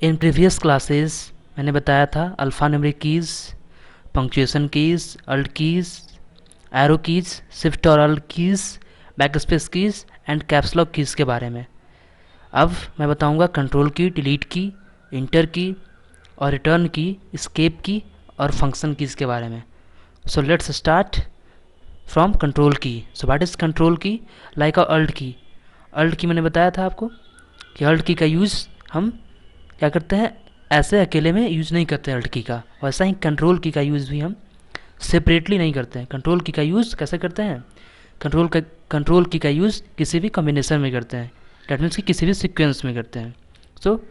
In previous classes मैंने बताया था alphanumeric keys, punctuation keys, alt keys, arrow keys, shift और alt keys, backspace keys and caps lock keys के बारे में। अब मैं बताऊंगा कंट्रोल की, डिलीट की, इंटर की और रिटर्न की, एस्केप की और फंक्शन कीज़ के बारे में। So let's start from control की। सो व्हाट इज़ कंट्रोल की? लाइक अ अल्ट की। अल्ट की मैंने बताया था आपको कि अल्ट की का यूज़ हम क्या करते हैं, ऐसे अकेले में यूज़ नहीं करते अल्ट की का। वैसा ही कंट्रोल की का यूज़ भी हम सेपरेटली नहीं करते हैं। कंट्रोल की का यूज़ कैसे करते हैं? कंट्रोल की का यूज़ किसी भी कॉम्बिनेशन में करते हैं। डैट मीन्स कि किसी भी सीक्वेंस में करते हैं। So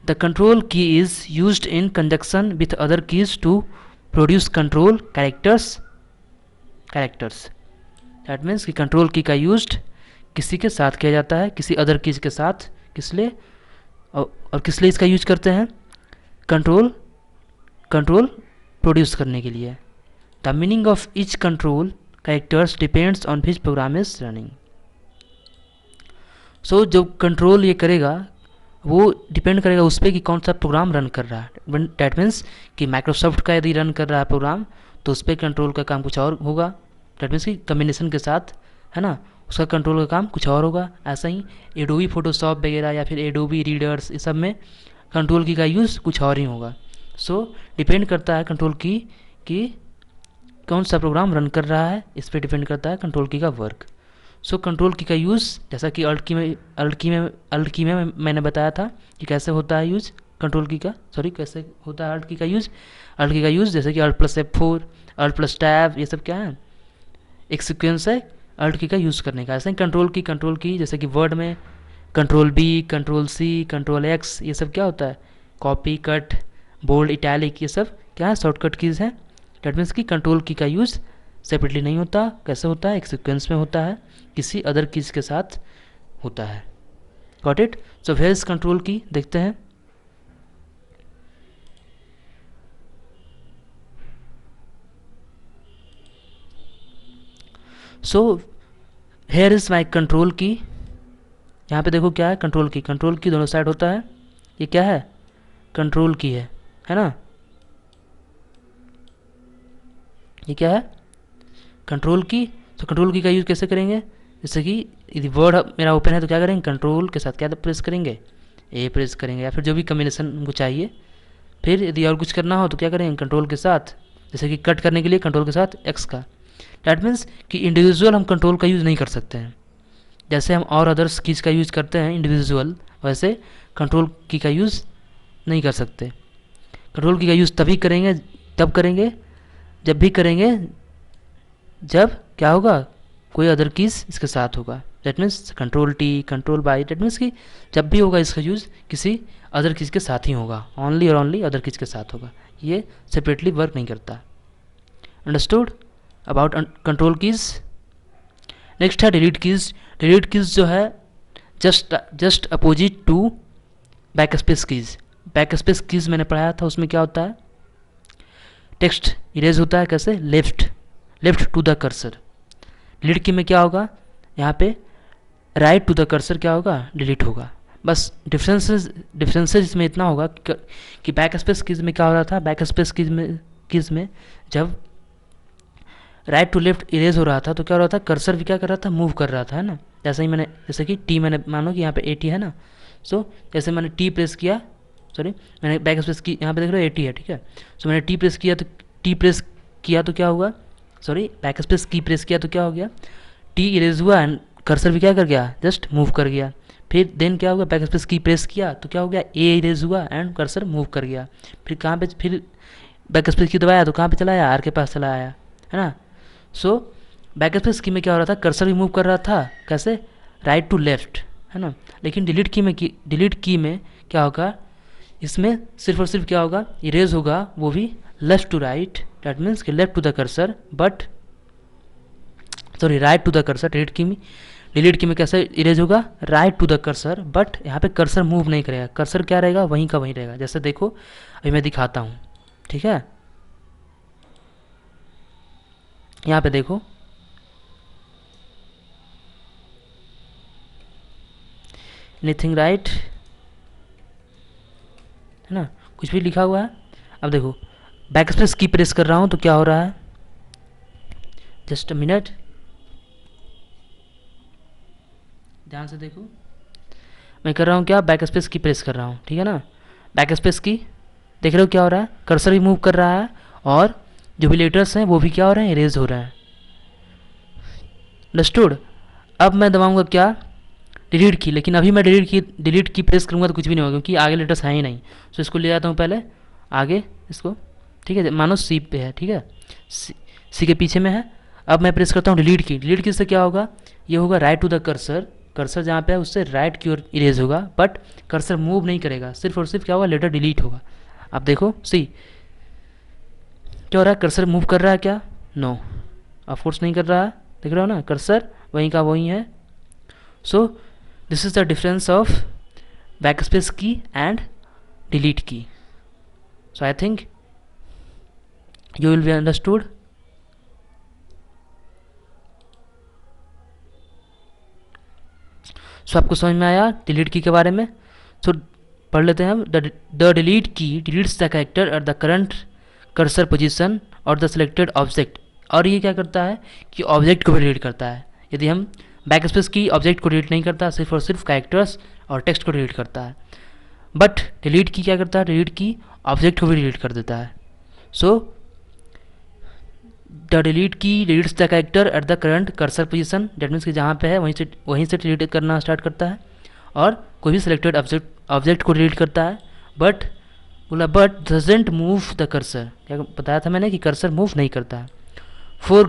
the control key is used in conjunction with other keys to produce control characters. That means कि कंट्रोल की का यूज्ड किसी के साथ किया जाता है, किसी अदर कीज के साथ। किस लिए? और किस लिए इसका यूज करते हैं? कंट्रोल कंट्रोल प्रोड्यूस करने के लिए। The meaning of each control characters depends on which program is running. So जो कंट्रोल ये करेगा वो डिपेंड करेगा उस पर कि कौन सा प्रोग्राम रन कर रहा है। डैट मीन्स कि माइक्रोसॉफ्ट का यदि रन कर रहा है प्रोग्राम तो उस पर कंट्रोल का काम कुछ और होगा। डैट मीन्स कि कम्बिनेशन के साथ, है ना, उसका कंट्रोल का काम कुछ और होगा। ऐसा ही एडोबी फोटोशॉप वगैरह या फिर एडोबी रीडर्स, इस सब में कंट्रोल की का यूज़ कुछ और ही होगा। सो डिपेंड करता है कंट्रोल की कि कौन सा प्रोग्राम रन कर रहा है, इस पर डिपेंड करता है कंट्रोल की का वर्क। सो कंट्रोल की का यूज़ जैसा कि अल्ट की में मैंने बताया था कि कैसे होता है यूज़ कंट्रोल की का, सॉरी कैसे होता है अल्ट की का यूज़। अल्ट की का यूज़ जैसे कि alt plus F4, alt plus tab, ये सब क्या है, एक सीक्वेंस है अल्ट की का यूज़ करने का। ऐसे ही कंट्रोल की जैसे कि वर्ड में control B, control C, control X, ये सब क्या होता है, कॉपी, कट, बोल्ड, इटैलिक, ये सब क्या है, शॉर्टकट कीज़ हैं। डैट मीन्स कि कंट्रोल की का यूज़ सेपरेटली नहीं होता। कैसे होता है? एक सीक्वेंस में होता है, किसी अदर कीज़ के साथ होता है। Got it? So where is control key, देखते हैं। So here is my control key. यहाँ पे देखो क्या है, कंट्रोल की दोनों साइड होता है। ये क्या है? कंट्रोल की है ना। ये क्या है? कंट्रोल की। तो कंट्रोल की का यूज़ कैसे करेंगे? जैसे कि यदि वर्ड मेरा ओपन है तो क्या करेंगे, कंट्रोल के साथ क्या प्रेस करेंगे, ए प्रेस करेंगे, या फिर जो भी कम्बिनेशन हमको चाहिए। फिर यदि और कुछ करना हो तो क्या करेंगे, कंट्रोल के साथ, जैसे कि कट करने के लिए कंट्रोल के साथ एक्स का। डैट मीन्स कि इंडिविजुअल हम कंट्रोल का यूज़ नहीं कर सकते हैं। जैसे हम और अदर्स कीज़ का यूज़ करते हैं इंडिविजुअल, वैसे कंट्रोल की का यूज़ नहीं कर सकते। कंट्रोल की का यूज़ तभी करेंगे, तब करेंगे जब भी करेंगे जब क्या होगा, कोई अदर कीज़ इसके साथ होगा। That means control T, control by, date means कि जब भी होगा इसका यूज़ किसी अदर कीज़ के साथ ही होगा, ओनली और ओनली अदर कीज़ के साथ होगा। ये सेपरेटली वर्क नहीं करता। Understood about control keys. Next है डिलीट कीज़। डिलीट कीज़ जो है just opposite to backspace keys. Backspace keys मैंने पढ़ाया था, उसमें क्या होता है, टेक्स्ट इरेज होता है। कैसे? Left to the cursor. Delete key में क्या होगा, यहाँ पे राइट टू द कर्सर क्या होगा, डिलीट होगा। बस डिफरेंसेस इसमें इतना होगा कि बैक स्पेस कीज में क्या हो रहा था, बैक स्पेस कीज में जब राइट टू लेफ्ट इरेज हो रहा था तो क्या हो रहा था, कर्सर भी क्या कर रहा था, मूव कर रहा था, है ना। जैसे ही मैंने, जैसे कि टी मैंने मानो कि यहाँ पे 80 है ना। सो जैसे मैंने टी प्रेस किया, सॉरी मैंने बैक स्पेस की, यहाँ पे देख रहे हो 80 है, ठीक है। सो मैंने टी प्रेस किया तो क्या हुआ, सॉरी बैक स्पेस की प्रेस किया तो क्या हो गया, टी इरेज हुआ एंड कर्सर भी क्या कर गया, जस्ट मूव कर गया। फिर देन क्या हुआ, बैक स्पेस की प्रेस किया तो क्या हो गया, ए इरेज हुआ एंड कर्सर मूव कर गया। फिर कहाँ पे, फिर बैक स्पेस की दबाया तो कहाँ पे चला आया, आर के पास चला आया, है ना। सो बैक स्पेस की में क्या हो रहा था, कर्सर भी मूव कर रहा था, कैसे, राइट टू लेफ्ट, है ना। लेकिन डिलीट की में क्या होगा, इसमें सिर्फ और सिर्फ क्या होगा, इरेज होगा, वो भी left to right. That means कि left to the cursor but, sorry right to the cursor. Delete key में कैसे इरेज होगा, right to the cursor, but यहाँ पे कर्सर मूव नहीं करेगा, कर्सर क्या रहेगा, वहीं का वहीं रहेगा। जैसे देखो अभी मैं दिखाता हूँ, ठीक है। यहाँ पे देखो, एनीथिंग राइट, है ना, कुछ भी लिखा हुआ है। अब देखो बैक स्पेस की प्रेस कर रहा हूँ तो क्या हो रहा है, जस्ट अ मिनट, ध्यान से देखो, मैं कर रहा हूँ क्या, बैक स्पेस की प्रेस कर रहा हूँ, ठीक है ना। बैक स्पेस की, देख रहे हो क्या हो रहा है, कर्सर भी मूव कर रहा है और जो भी लेटर्स हैं वो भी क्या हो रहे हैं, इरेज हो रहे हैं। अंडरस्टूड। अब मैं दबाऊंगा क्या, डिलीट की, लेकिन अभी मैं डिलीट की प्रेस करूंगा तो कुछ भी नहीं होगा क्योंकि आगे लेटर्स है ही नहीं। सो इसको ले जाता हूँ पहले आगे इसको, ठीक है, मानो सी पे है, ठीक है, सी के पीछे में है। अब मैं प्रेस करता हूँ डिलीट की से क्या होगा, ये होगा right to the cursor, cursor जहाँ पे है उससे राइट की ओर इरेज होगा, बट कर्सर मूव नहीं करेगा, सिर्फ और सिर्फ क्या होगा, लेटर डिलीट होगा। अब देखो सी क्या हो रहा है, कर्सर मूव कर रहा है क्या, नो ऑफ कोर्स नहीं कर रहा है, देख रहे हो ना, कर्सर वहीं का वहीं है। So this is the difference of backspace key and delete key. So I think you will be understood. सो आपको समझ में आया डिलीट की के बारे में। सो पढ़ लेते हैं हम, the delete key deletes the character at the current cursor position और द सिलेक्टेड ऑब्जेक्ट। और ये क्या करता है कि ऑब्जेक्ट को भी डिलीट करता है। यदि हम बैक स्पेस की ऑब्जेक्ट को डिलीट नहीं करता, सिर्फ और सिर्फ कैरेक्टर्स और टेक्स्ट को डिलीट करता है। बट डिलीट की क्या करता है, डिलीट की ऑब्जेक्ट को भी डिलीट कर देता है। So the delete key deletes the character at the current cursor position, date means कि जहाँ पे है वहीं से डिलीट करना स्टार्ट करता है और कोई भी सिलेक्टेड ऑब्जेक्ट को डिलीट करता है। बट बोला but doesn't move the cursor, क्या बताया था मैंने कि कर्सर मूव नहीं करता है। For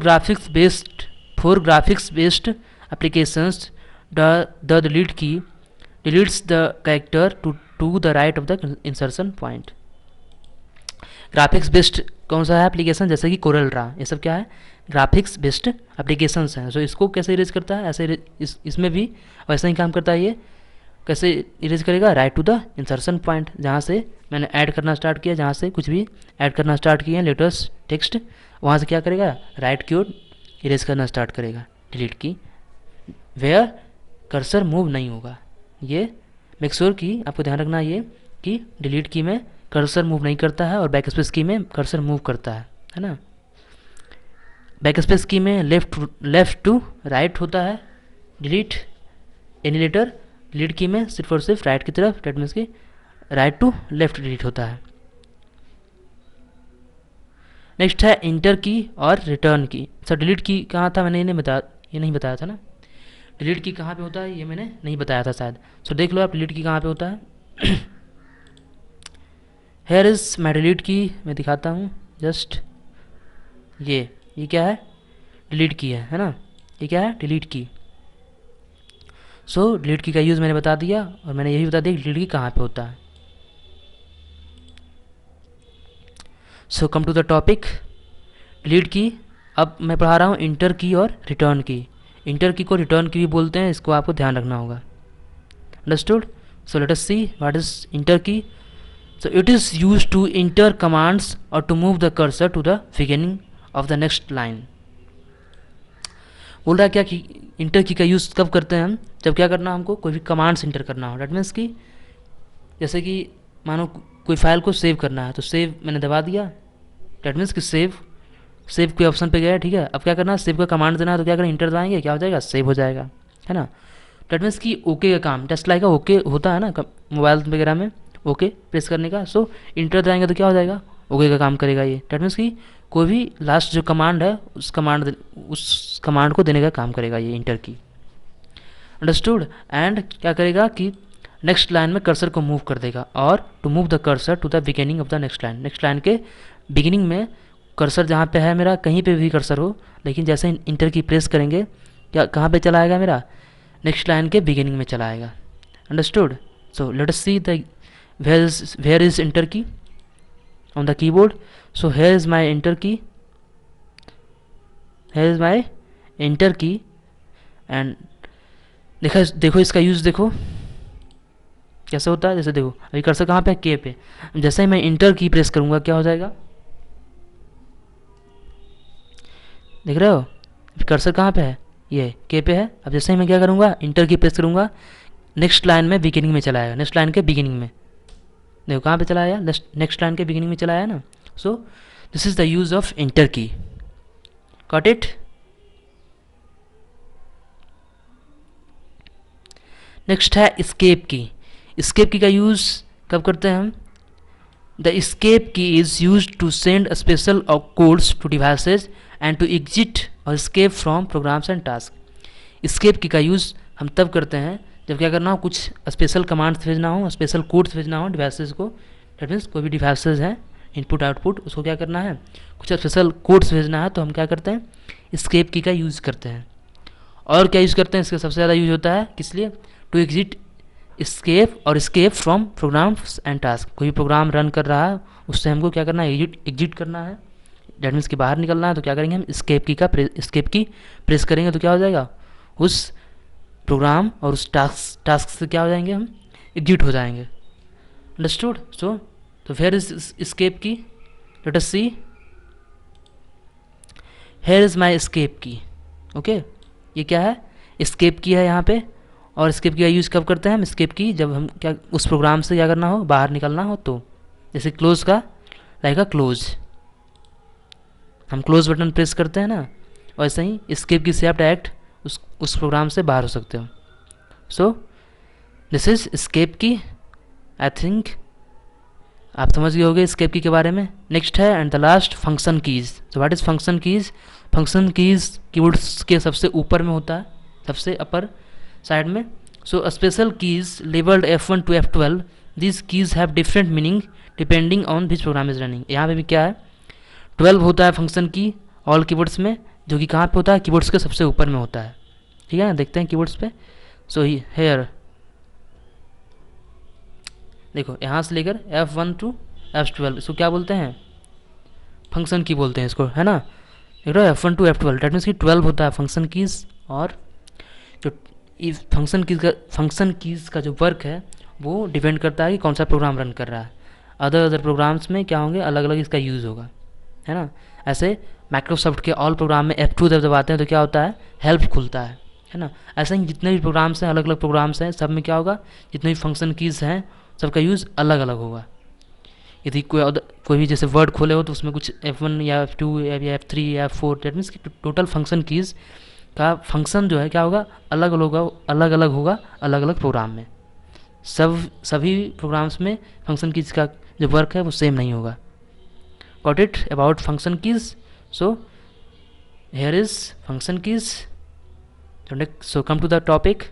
graphics based applications the delete key deletes the character to the right of the insertion point. Graphics based कौन सा है एप्लीकेशन, जैसे कि कोरल ड्रा, ये सब क्या है, ग्राफिक्स बेस्ड एप्लीकेशंस हैं। सो इसको कैसे इरेज करता है, ऐसे इसमें भी वैसा ही काम करता है। ये कैसे इरेज करेगा, right to the insertion point, जहाँ से मैंने ऐड करना स्टार्ट किया, जहाँ से कुछ भी ऐड करना स्टार्ट किए हैं लेटर्स टेक्स्ट, वहाँ से क्या करेगा, राइट की ओर इरेज करना स्टार्ट करेगा डिलीट की, वेयर कर्सर मूव नहीं होगा। ये मेक श्योर की आपको ध्यान रखना ये कि डिलीट की में कर्सर मूव नहीं करता है और बैक स्पेस की में कर्सर मूव करता है ना। बैक स्पेस की में लेफ्ट टू राइट होता है delete any letter, delete key में सिर्फ और सिर्फ राइट की तरफ, डेट मीन्स की राइट टू लेफ्ट डिलीट होता है। नेक्स्ट है इंटर की और रिटर्न की। सर डिलीट की कहाँ था, मैंने ये नहीं बताया था ना, डिलीट की कहाँ पे होता है ये मैंने नहीं बताया था शायद। सो देख लो आप डिलीट की कहाँ पे होता है। हेयर इज माई डिलीट की, मैं दिखाता हूँ जस्ट, ये क्या है, डिलीट की है ना, ये क्या है, डिलीट की। सो डिलीट की का यूज़ मैंने बता दिया और मैंने यही बता दिया कि डिलीट की कहाँ पे होता है। So come to the topic, delete key. अब मैं पढ़ा रहा हूँ इंटर की और रिटर्न की। इंटर की को रिटर्न की भी बोलते हैं, इसको आपको ध्यान रखना होगा। Understood. So let us see what is inter की। So it is used to enter commands or to move the cursor to the beginning of the next line. बोल रहा है क्या कि इंटर की का यूज़ कब करते हैं हम, जब क्या करना हमको कोई भी कमांड्स इंटर करना हो। डेट मीन्स कि जैसे कि मानो कोई फाइल को सेव करना है तो सेव मैंने दबा दिया, डेट मीन्स कि सेव के ऑप्शन पे गया, ठीक है। अब क्या करना है, सेव का कमांड देना है तो क्या करें, इंटर दबाएंगे, क्या हो जाएगा, सेव हो जाएगा, है ना। डेट मीन्स कि ओके का काम जस्ट लाइक ओके होता है ना मोबाइल वगैरह में, ओके प्रेस करने का। सो इंटर दबाएंगे तो क्या हो जाएगा, ओके का काम करेगा ये। डेट मीन्स कि कोई भी लास्ट जो कमांड है उस कमांड को देने का काम करेगा ये इंटर की। अंडरस्टूड। एंड क्या करेगा कि नेक्स्ट लाइन में कर्सर को मूव कर देगा, और to move the cursor to the beginning of the next line, next line के बिगिनिंग में कर्सर जहाँ पे है मेरा, कहीं पे भी कर्सर हो, लेकिन जैसे इंटर की प्रेस करेंगे क्या कहाँ पे चला आएगा मेरा, नेक्स्ट लाइन के बिगिनिंग में चला आएगा। Understood. So let us see the where is enter key on the keyboard. So here is my enter key, and देखो इसका यूज़ देखो कैसे होता है। जैसे देखो अभी कर्सर कहाँ पे है, के पे, जैसे ही मैं इंटर की प्रेस करूँगा क्या हो जाएगा, देख रहे हो कर्सर कहाँ पे है, ये के पे है। अब जैसे ही मैं क्या करूँगा, इंटर की प्रेस करूँगा, नेक्स्ट लाइन में बिगिनिंग में चला आएगा, नेक्स्ट लाइन के बिगिनिंग में, देखो कहाँ पे चला आया, नेक्स्ट लाइन के बिगिनिंग में चला आया ना. So this is the use of enter key. Got it. Next है escape की. escape की का यूज़ कब करते हैं हम? The escape key is use to send special codes to devices and to exit or escape from programs and task. escape key का use हम तब करते हैं जब क्या करना हो, कुछ स्पेशल कमांड्स भेजना हो, स्पेशल कोड्स भेजना हो डिवाइसेज को. डेट मीन्स कोई भी डिवाइसेज हैं इनपुट आउटपुट, उसको क्या करना है, कुछ स्पेशल कोड्स भेजना है, तो हम क्या करते हैं, escape की का यूज़ करते हैं. और क्या यूज़ करते हैं, इसका सबसे ज़्यादा यूज होता है किस लिए, to exit, escape or escape from programs and task. कोई भी प्रोग्राम रन कर रहा है उससे हमको क्या करना है, एग्जिट करना है, डेट मीन्स कि बाहर निकलना है. तो क्या करेंगे हम, escape की प्रेस करेंगे तो क्या हो जाएगा, उस प्रोग्राम और उस टास्क से क्या हो जाएंगे हम, एग्जिट हो जाएंगे. अंडरस्टूड. सो तो फिर इस escape key, let us see, here is my escape key. Okay, ये क्या है, escape की है यहाँ पे. और escape की का यूज़ कब करते हैं हम, escape की जब हम क्या उस प्रोग्राम से क्या करना हो, बाहर निकलना हो. तो जैसे क्लोज का लाइक क्लोज, हम क्लोज बटन प्रेस करते हैं ना, वैसे ही escape की से आप डायरेक्ट उस प्रोग्राम से बाहर हो सकते हो. सो दिस इज escape की. आई थिंक आप समझ गए होंगे escape की के बारे में. नेक्स्ट है and the last, function keys. So what is function keys. Function keys keyboards के सबसे ऊपर में होता है, सबसे अपर साइड में. So special keys labelled F1 to F12, this keys have different meaning depending on which program is running. यहाँ पे भी क्या है, 12 होता है फंक्शन की ऑल कीबोर्ड्स में, जो कि कहाँ पे होता है, कीबोर्ड्स के सबसे ऊपर में होता है. ठीक है ना, देखते हैं कीबोर्ड्स पे. सो हेयर देखो, यहाँ से लेकर F1 to F12 इसको क्या बोलते हैं, फंक्शन की बोलते हैं इसको, है ना. देख रहे हो, F1 to F12 date means कि 12 होता है फंक्शन कीज़. और जो इस फंक्शन कीज़ का जो वर्क है वो डिपेंड करता है कि कौन सा प्रोग्राम रन कर रहा है. अदर प्रोग्राम्स में क्या होंगे, अलग अलग इसका यूज़ होगा, है ना. ऐसे माइक्रोसॉफ्ट के ऑल प्रोग्राम में F2 जब दबाते हैं तो क्या होता है, हेल्प खुलता है ना. ऐसे ही जितने भी प्रोग्राम्स हैं, अलग अलग प्रोग्राम्स हैं, सब में क्या होगा, जितने भी फंक्शन कीज़ हैं सबका यूज़ अलग अलग होगा. यदि कोई भी जैसे वर्ड खोले हो तो उसमें कुछ F1 या F2 या F3 या F4, डेट मीन्स कि टोटल फंक्शन कीज़ का फंक्शन जो है क्या होगा, अलग अलग होगा अलग अलग प्रोग्राम में. सभी प्रोग्राम्स में फंक्शन कीज़ का जो वर्क है वो सेम नहीं होगा. Got it about function keys. So here is function keys. So come to the topic.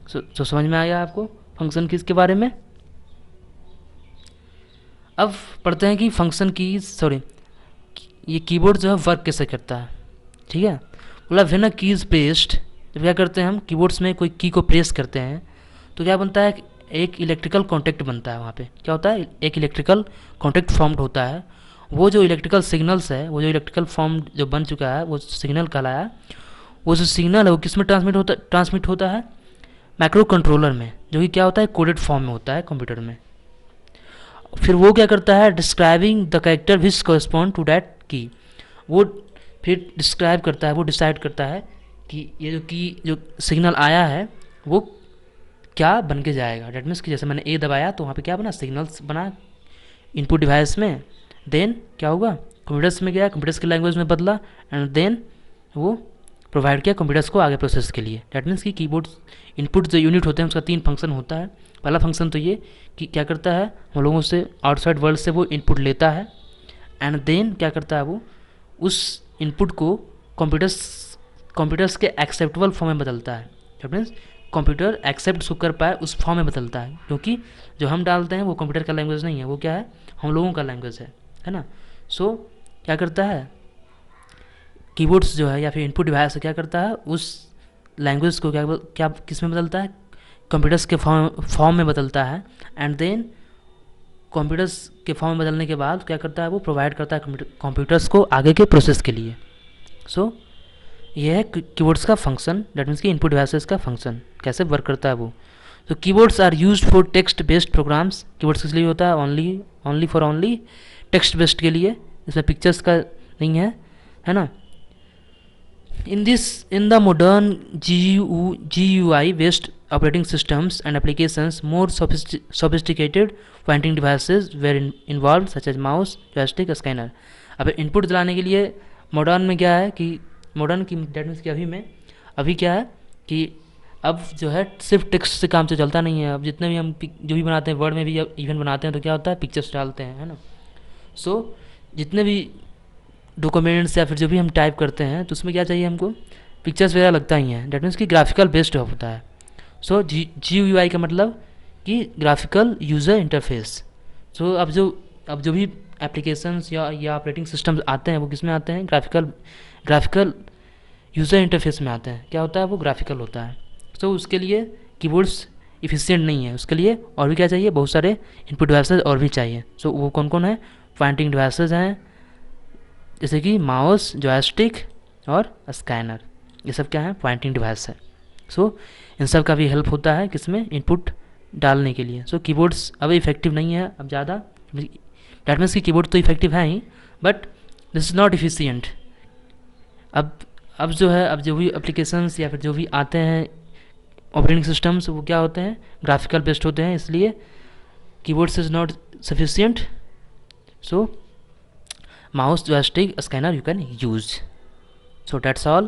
So समझ में आया आपको फंक्शन कीज़ के बारे में. अब पढ़ते हैं कि फंक्शन कीज़, ये कीबोर्ड जो है वर्क कैसे करता है. ठीक है, बोला व्हेन अ कीज़ प्रेस्ड, जब क्या करते हैं हम कीबोर्ड्स में कोई की को प्रेस करते हैं तो क्या बनता है, एक इलेक्ट्रिकल कॉन्टैक्ट बनता है. वहाँ पे क्या होता है, एक इलेक्ट्रिकल कॉन्टैक्ट फॉर्म्ड होता है. वो जो इलेक्ट्रिकल सिग्नल्स है, वो जो इलेक्ट्रिकल फॉर्म जो बन चुका है वो सिग्नल कहलाया. वो जो सिग्नल है वो किस में ट्रांसमिट होता है, माइक्रो कंट्रोलर में, जो कि क्या होता है, कोडेड फॉर्म में होता है कंप्यूटर में. फिर वो क्या करता है, describing the character which correspond to that key. वो फिर डिस्क्राइब करता है, वो डिसाइड करता है कि ये जो सिग्नल आया है वो क्या बन के जाएगा. डेट मीन्स कि जैसे मैंने ए दबाया तो वहाँ पे क्या बना, सिग्नल्स बना इनपुट डिवाइस में. देन क्या होगा, कंप्यूटर्स में गया, कंप्यूटर्स की लैंग्वेज में बदला, एंड देन वो प्रोवाइड किया कंप्यूटर्स को आगे प्रोसेस के लिए. डेट मीन्स कि कीबोर्ड इनपुट जो यूनिट होते हैं उसका 3 फंक्शन होता है. पहला फंक्शन तो ये कि क्या करता है, हम लोगों से आउटसाइड वर्ल्ड से वो इनपुट लेता है, एंड देन क्या करता है, वो उस इनपुट को कंप्यूटर्स के एक्सेप्टेबल फॉर्म में बदलता है. डेट मीन्स कंप्यूटर एक्सेप्ट उसको कर पाए उस फॉर्म में बदलता है, क्योंकि जो हम डालते हैं वो कंप्यूटर का लैंग्वेज नहीं है, वो क्या है, हम लोगों का लैंग्वेज है ना. सो क्या करता है, कीबोर्ड्स जो है या फिर इनपुट डिवाइस है क्या करता है, उस लैंग्वेज को क्या किस में बदलता है, कंप्यूटर्स के फॉर्म में बदलता है. एंड देन कंप्यूटर्स के फॉर्म में बदलने के बाद क्या करता है, वो प्रोवाइड करता है कंप्यूटर्स को आगे के प्रोसेस के लिए. सो ये है कीबोर्ड्स का फंक्शन, डेट मीन्स कि इनपुट डिवाइसेस का फंक्शन कैसे वर्क करता है वो. तो keyboards are used for text based programs. Keyboards किस लिए होता है, ओनली टेक्स्ट बेस्ड के लिए, इसमें पिक्चर्स का नहीं है ना. In the modern GUI based operating systems and applications, more sophisticated pointing devices were involved such as mouse, joystick, scanner. अब इनपुट दिलाने के लिए मॉडर्न में क्या है कि मॉडर्न की डेट मीन्स कि अभी क्या है कि अब जो है सिर्फ टेक्स्ट से काम से चलता नहीं है। अब जितने भी हम जो भी बनाते हैं वर्ड में भी इवन बनाते हैं तो क्या होता है पिक्चर्स डालते हैं, है ना। सो जितने भी डॉक्यूमेंट्स या फिर जो भी हम टाइप करते हैं तो उसमें क्या चाहिए हमको पिक्चर्स वगैरह लगता ही है। डेट मीन्स कि ग्राफिकल बेस्ड होता है। सो GUI का मतलब कि ग्राफिकल यूज़र इंटरफेस। सो अब जो भी एप्लीकेशंस या ऑपरेटिंग सिस्टम्स आते हैं वो किस में आते हैं, ग्राफिकल यूज़र इंटरफेस में आते हैं। क्या होता है वो ग्राफिकल होता है। सो उसके लिए कीबोर्ड्स इफिशिएंट नहीं है, उसके लिए और भी क्या चाहिए, बहुत सारे इनपुट डिवाइसेस और भी चाहिए। सो वो कौन कौन है, पॉइंटिंग डिवाइसेस हैं जैसे कि माउस, जॉयस्टिक और स्कैनर, ये सब क्या है पॉइंटिंग डिवाइस है। सो इन सब का भी हेल्प होता है किसमें, इनपुट डालने के लिए। सो कीबोर्ड्स अब इफेक्टिव नहीं है अब ज़्यादा, डैट मीन्स की कीबोर्ड तो इफेक्टिव है ही but this is not efficient. अब जो है अब जो भी एप्लीकेशंस या फिर जो भी आते हैं ऑपरेटिंग सिस्टम्स वो क्या होते हैं ग्राफिकल बेस्ड होते हैं, इसलिए keyboards is not sufficient. So mouse, joystick, scanner you can use. So that's all.